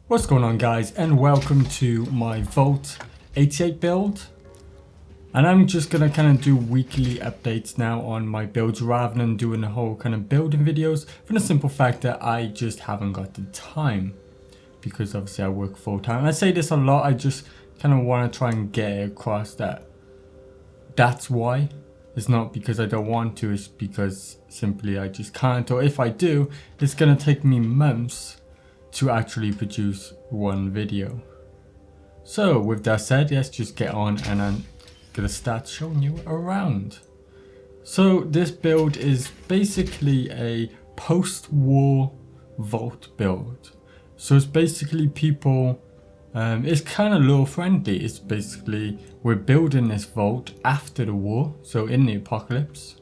What's going on, guys, and welcome to my Vault 88 build. And I'm just gonna kind of do weekly updates now on my builds rather than doing the whole kind of building videos, for the simple fact that I just haven't got the time, because obviously I work full time. I say this a lot, I just kind of want to try and get it across that that's why. It's not because I don't want to, it's because simply I just can't, or if I do, it's gonna take me months to actually produce one video. So with that said, let's just get on and I'm gonna start showing you around. So this build is basically a post-war vault build. So it's basically people, it's kind of lore friendly. It's basically we're building this vault after the war, so in the apocalypse,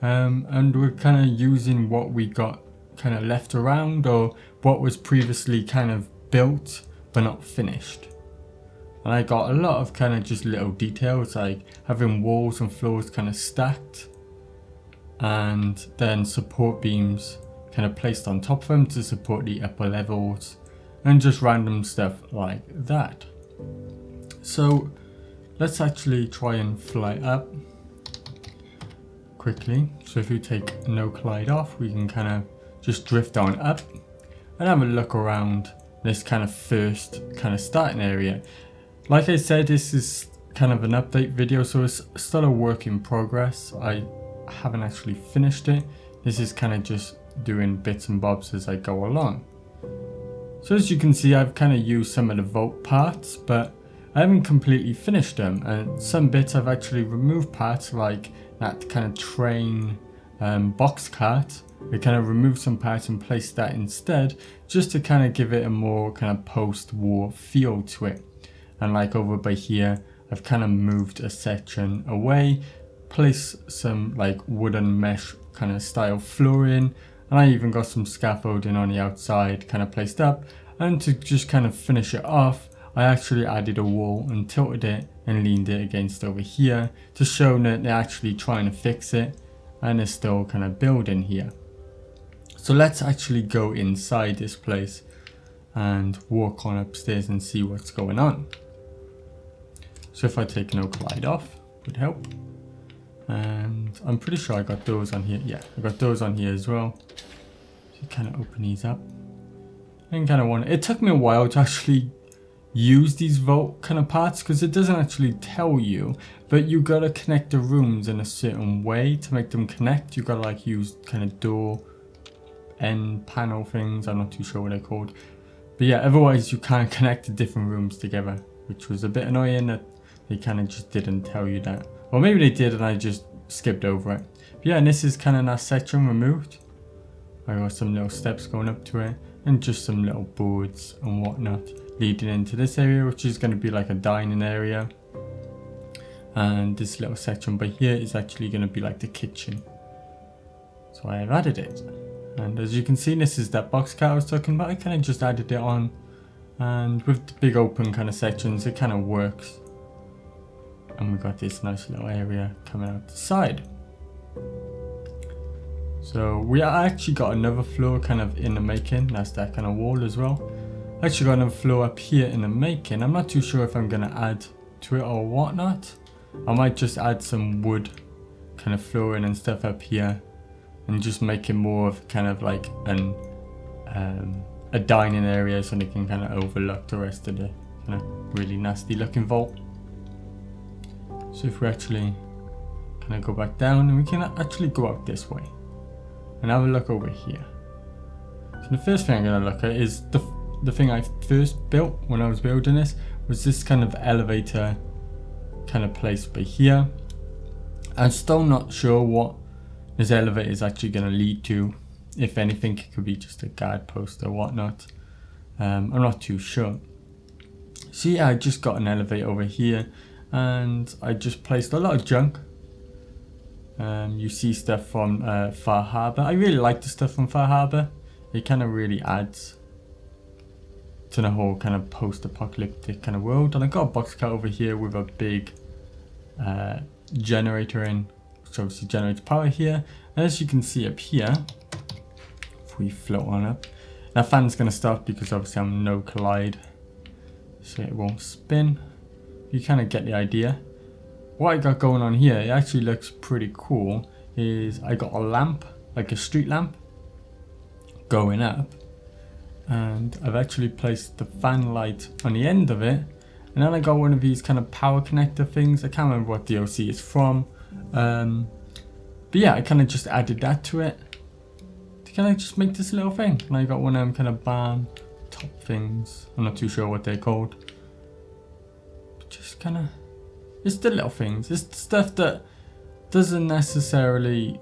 and we're kind of using what we got kind of left around, or what was previously kind of built but not finished. And I got a lot of kind of just little details, like having walls and floors kind of stacked, and then support beams kind of placed on top of them to support the upper levels, and just random stuff like that. So let's actually try and fly up quickly. So if you take no collide off, we can kind of just drift on up and have a look around this kind of first kind of starting area. Like I said, this is kind of an update video, so it's still a work in progress. I haven't actually finished it. This is kind of just doing bits and bobs as I go along. So as you can see, I've kind of used some of the vault parts, but I haven't completely finished them, and some bits I've actually removed parts, like that kind of train box cart. I kind of removed some parts and placed that instead, just to kind of give it a more kind of post-war feel to it. And like over by here, I've kind of moved a section away, placed some like wooden mesh kind of style flooring, and I even got some scaffolding on the outside kind of placed up. And to just kind of finish it off, I actually added a wall and tilted it and leaned it against over here to show that they're actually trying to fix it and they're still kind of building here. So let's actually go inside this place and walk on upstairs and see what's going on. So if I take no collide off, would help. And I'm pretty sure I got those on here. Yeah, I got those on here as well. So kind of open these up. And kind of it took me a while to actually use these vault kind of parts, because it doesn't actually tell you, but you gotta connect the rooms in a certain way to make them connect. You gotta like use kind of door end panel things, I'm not too sure what they're called, but yeah, otherwise you can't connect the different rooms together, which was a bit annoying that they kind of just didn't tell you that, or maybe they did and I just skipped over it. But yeah, and this is kind of that section removed. I got some little steps going up to it and just some little boards and whatnot leading into this area, which is going to be like a dining area, and this little section by here is actually going to be like the kitchen. So I have added it. And as you can see, this is that box cut I was talking about. I kind of just added it on, and with the big open kind of sections, it kind of works. And we've got this nice little area coming out the side. So we actually got another floor kind of in the making. That's that kind of wall as well. I actually got another floor up here in the making. I'm not too sure if I'm going to add to it or whatnot. I might just add some wood kind of flooring and stuff up here, and just make it more of kind of like a dining area, so they can kind of overlook the rest of the kind of really nasty looking vault. So if we actually kind of go back down, and we can actually go out this way and have a look over here. So the first thing I'm going to look at is the thing I first built when I was building this, was this kind of elevator kind of place by here. I'm still not sure what this elevator is actually going to lead to. If anything, it could be just a guard post or whatnot. I'm not too sure. So yeah, I just got an elevator over here, and I just placed a lot of junk. You see stuff from Far Harbor. I really like the stuff from Far Harbor. It kind of really adds to the whole kind of post-apocalyptic kind of world. And I got a box cut over here with a big generator in, which obviously generates power here. And as you can see up here, if we float on up, That fan's going to stop because obviously I'm no collide, so it won't spin. You kind of get the idea. What I got going on here, it actually looks pretty cool, is I got a lamp, like a street lamp, going up. And I've actually placed the fan light on the end of it. And then I got one of these kind of power connector things. I can't remember what DLC it's from. But yeah, I kind of just added that to it to kind of just make this little thing. And I got one of them kind of barn top things. I'm not too sure what they're called. But just kind of, it's the little things. It's the stuff that doesn't necessarily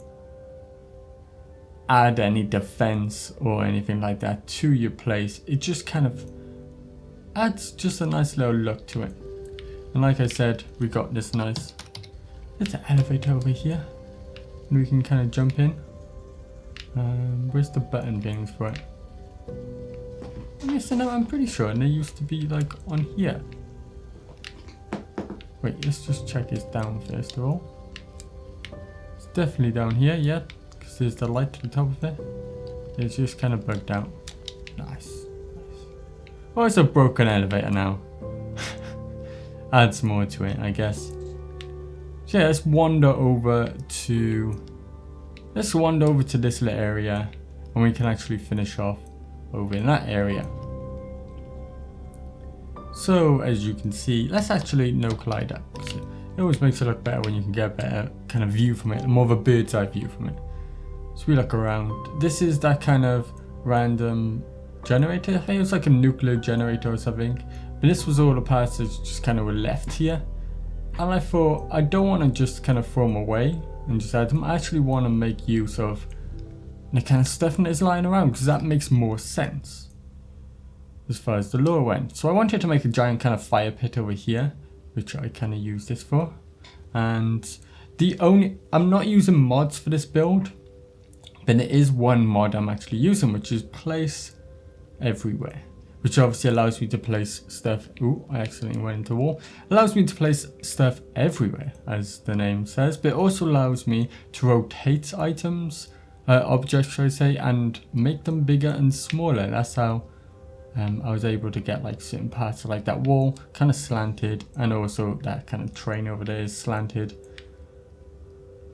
add any defense or anything like that to your place. It just kind of adds just a nice little look to it. And like I said, we got this nice little elevator over here, and we can kind of jump in. Where's the button things for it? Yes, I'm pretty sure, and they used to be like on here. Wait, let's just check it's down first of all. It's definitely down here, yeah, because there's the light to the top of it. It's just kind of bugged out. Nice. Oh, it's a broken elevator now. Adds more to it, I guess. So yeah, let's wander over to this little area, and we can actually finish off over in that area. So as you can see, let's actually no collide up. It always makes it look better when you can get a better kind of view from it, more of a bird's eye view from it. So we look around. This is that kind of random generator. I think it was like a nuclear generator or something. But this was all the parts that just kind of were left here. And I thought, I don't want to just kind of throw them away and just add them. I actually want to make use of the kind of stuff that is lying around, because that makes more sense as far as the lore went. So I wanted to make a giant kind of fire pit over here, which I kind of use this for. And I'm not using mods for this build, but there is one mod I'm actually using, which is place everywhere, which obviously allows me to place stuff. Ooh, I accidentally went into a wall. Allows me to place stuff everywhere, as the name says, but it also allows me to rotate items, objects should I say, and make them bigger and smaller. That's how I was able to get like certain parts of like that wall kind of slanted, and also that kind of train over there is slanted.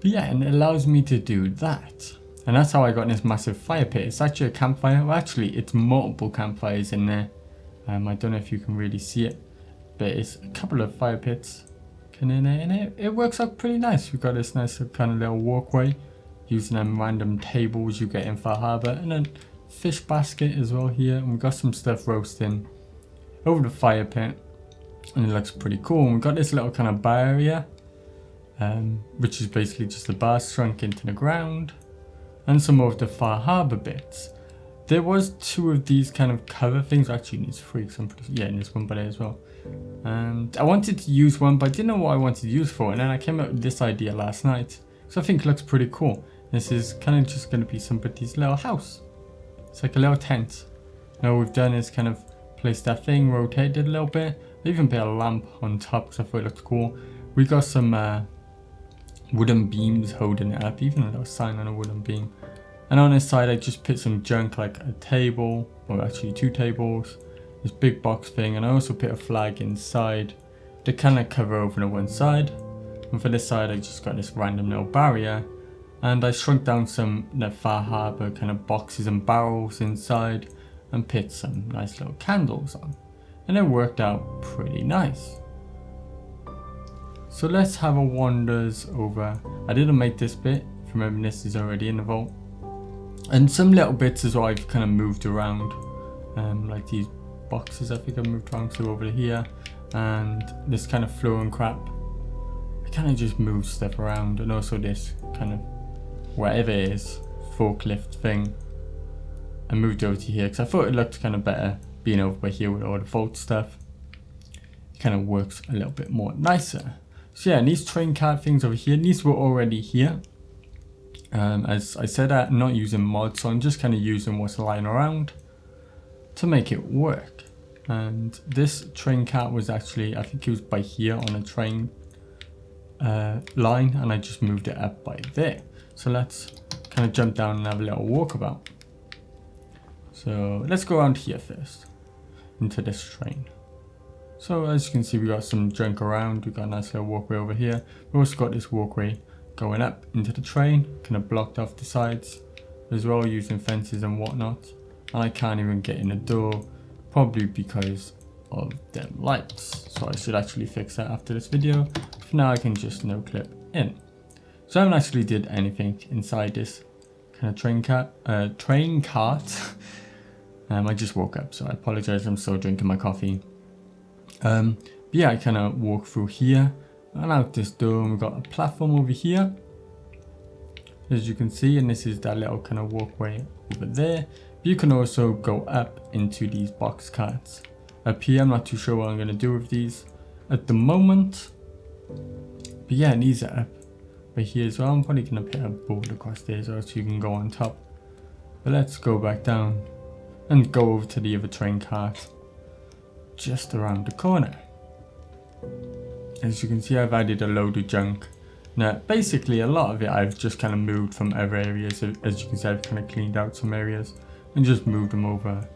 But yeah, and it allows me to do that. And that's how I got this massive fire pit. It's actually a campfire. Well, actually, it's multiple campfires in there. I don't know if you can really see it, but it's a couple of fire pits in there, and it works out pretty nice. We've got this nice kind of little walkway using them random tables you get in Far Harbor, and then fish basket as well here. And we've got some stuff roasting over the fire pit, and it looks pretty cool. And we've got this little kind of bar area, which is basically just a bar shrunk into the ground. And some more of the Far Harbor bits. There was two of these kind of cover things. Actually, there's three. So yeah, and there's one by there as well. And I wanted to use one, but I didn't know what I wanted to use for. And then I came up with this idea last night. So I think it looks pretty cool. This is kind of just going to be somebody's little house. It's like a little tent. Now what we've done is kind of place that thing, rotate it a little bit. I even put a lamp on top because I thought it looked cool. We got some wooden beams holding it up, even a little sign on a wooden beam. And on this side I just put some junk like a table, or actually two tables, this big box thing, and I also put a flag inside to kind of cover over the one side. And for this side I just got this random little barrier, and I shrunk down some Far Harbor kind of boxes and barrels inside and put some nice little candles on, and it worked out pretty nice. So let's have a wanders over. I didn't make this bit, if you remember this is already in the vault. And some little bits as well I've kind of moved around. Like these boxes I think I've moved around to over here. And this kind of floor and crap. I kind of just moved stuff around. And also this kind of, whatever it is, forklift thing. I moved over to here because I thought it looked kind of better being over by here with all the vault stuff. It kind of works a little bit more nicer. So yeah, and these train cart things over here, these were already here. As I said, I'm not using mods, so I'm just kind of using what's lying around to make it work. And this train cart was actually, I think it was by here on a train line, and I just moved it up by there. So let's kind of jump down and have a little walkabout. So let's go around here first, into this train. So as you can see, we got some junk around. We got a nice little walkway over here. We also got this walkway going up into the train, kind of blocked off the sides as well, using fences and whatnot. And I can't even get in the door, probably because of them lights. So I should actually fix that after this video. For now, I can just no clip in. So I haven't actually did anything inside this kind of train cart. I just woke up, so I apologize. I'm still drinking my coffee. But yeah, I kind of walk through here and out this door, and we've got a platform over here, as you can see, and this is that little kind of walkway over there. But you can also go up into these box carts up here. I'm not too sure what I'm going to do with these at the moment, but yeah, these are up right here as well. I'm probably going to put a board across there as well so you can go on top. But let's go back down and go over to the other train cart just around the corner. As you can see, I've added a load of junk. Now basically a lot of it I've just kind of moved from other areas. As you can see, I've kind of cleaned out some areas and just moved them over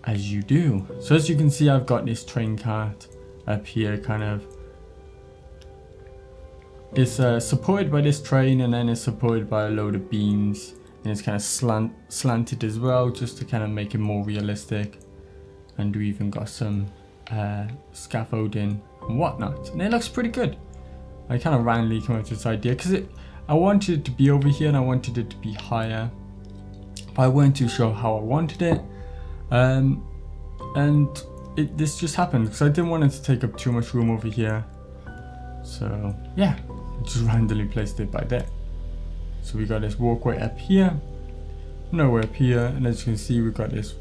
as you do. So as you can see, I've got this train cart up here, kind of it's supported by this train, and then it's supported by a load of beams, and it's kind of slanted as well, just to kind of make it more realistic. And we even got some scaffolding and whatnot, and it looks pretty good. I kind of randomly came up with this idea because I wanted it to be over here and I wanted it to be higher, but I weren't too sure how I wanted it. This just happened because I didn't want it to take up too much room over here. So yeah, I just randomly placed it by there. So we got this walkway up here, nowhere up here, and as you can see, we've got this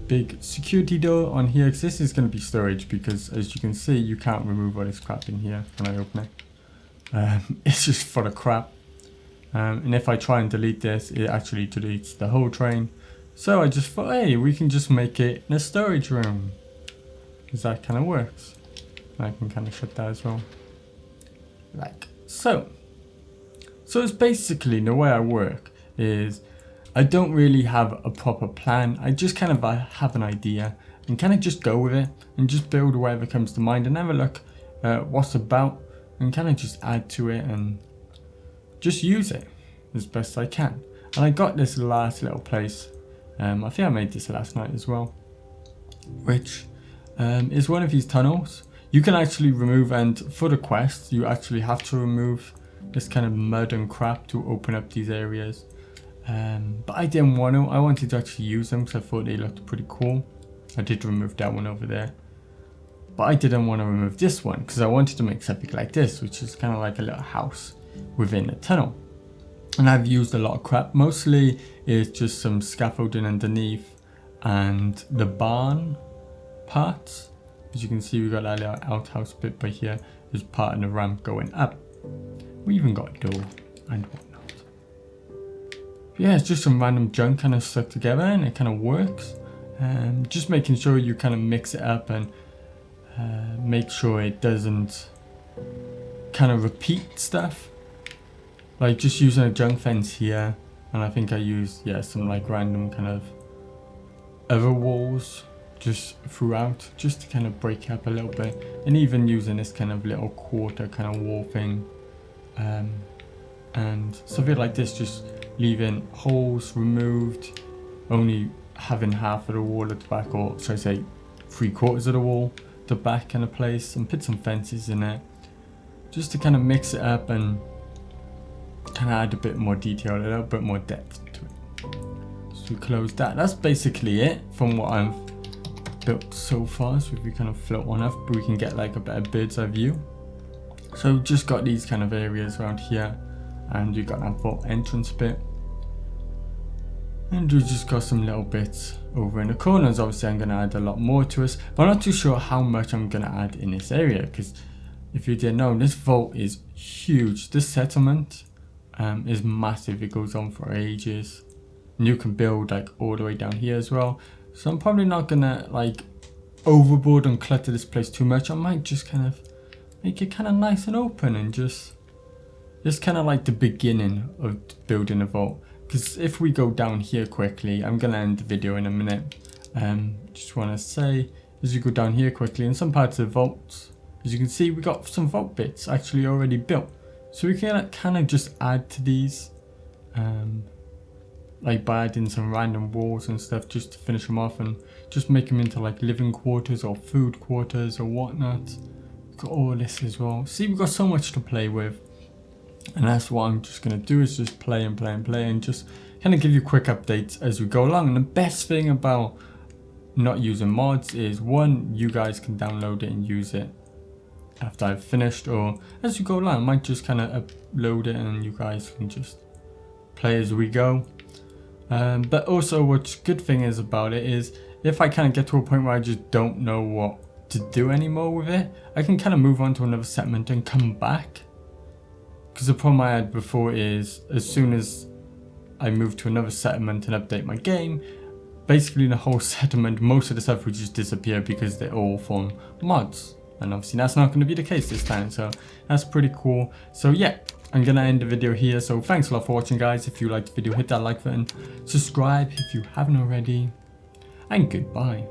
big security door on here, because this is going to be storage, because as you can see, you can't remove all this crap in here when I open it. It's just full of crap, and if I try and delete this, it actually deletes the whole train. So I just thought, hey, we can just make it in a storage room, because that kind of works. And I can kind of shut that as well, like so. So it's basically, the way I work is I don't really have a proper plan. I just kind of have an idea and kind of just go with it and just build whatever comes to mind and have a look at what's about and kind of just add to it and just use it as best I can. And I got this last little place. I think I made this last night as well, which is one of these tunnels. You can actually remove, and for the quest, you actually have to remove this kind of mud and crap to open up these areas. But I didn't want to. I wanted to actually use them because I thought they looked pretty cool. I did remove that one over there, but I didn't want to remove this one because I wanted to make something like this, which is kind of like a little house within a tunnel. And I've used a lot of crap. Mostly it's just some scaffolding underneath and the barn parts. As you can see, we got that little outhouse bit by here as part of the ramp going up. We even got a door and whatnot. But yeah, it's just some random junk kind of stuck together, and it kind of works. Just making sure you kind of mix it up and make sure it doesn't kind of repeat stuff. Like just using a junk fence here, and I think I used some like random kind of other walls just throughout, just to kind of break it up a little bit, and even using this kind of little quarter kind of wall thing, and something like this, just leaving holes removed, only having half of the wall at the back, or should I say 3/4 of the wall at the back kind of place, and put some fences in it just to kind of mix it up and kind of add a bit more detail, a little bit more depth to it. So we close that. That's basically it from what I've built so far. So if we kind of float one up, we can get like a better bird's eye view. So we've just got these kind of areas around here, and we've got that vault entrance bit, and we've just got some little bits over in the corners. Obviously I'm going to add a lot more to us, but I'm not too sure how much I'm going to add in this area, because if you didn't know, this vault is huge. This settlement is massive. It goes on for ages, and you can build like all the way down here as well. So I'm probably not gonna like overboard and clutter this place too much. I might just kind of make it kind of nice and open, and just kind of like the beginning of building a vault. because if we go down here quickly, I'm gonna end the video in a minute. Just want to say, as you go down here quickly, in some parts of the vaults, as you can see, we got some vault bits actually already built, so we can kind of just add to these, like by adding some random walls and stuff just to finish them off and just make them into like living quarters or food quarters or whatnot. We've got all this as well. See, we've got so much to play with, and that's what I'm just gonna do, is just play and play and play and just kind of give you quick updates as we go along. And the best thing about not using mods is, one, you guys can download it and use it after I've finished, or as you go along. I might just kind of upload it and you guys can just play as we go. But also, what's good thing is about it is, if I kind of get to a point where I just don't know what to do anymore with it, I can kind of move on to another settlement and come back. Because the problem I had before is, as soon as I move to another settlement and update my game, basically the whole settlement, most of the stuff would just disappear because they're all from mods. And obviously that's not going to be the case this time, so that's pretty cool. So yeah, I'm going to end the video here. So thanks a lot for watching, guys. If you liked the video, hit that like button, subscribe if you haven't already, and goodbye.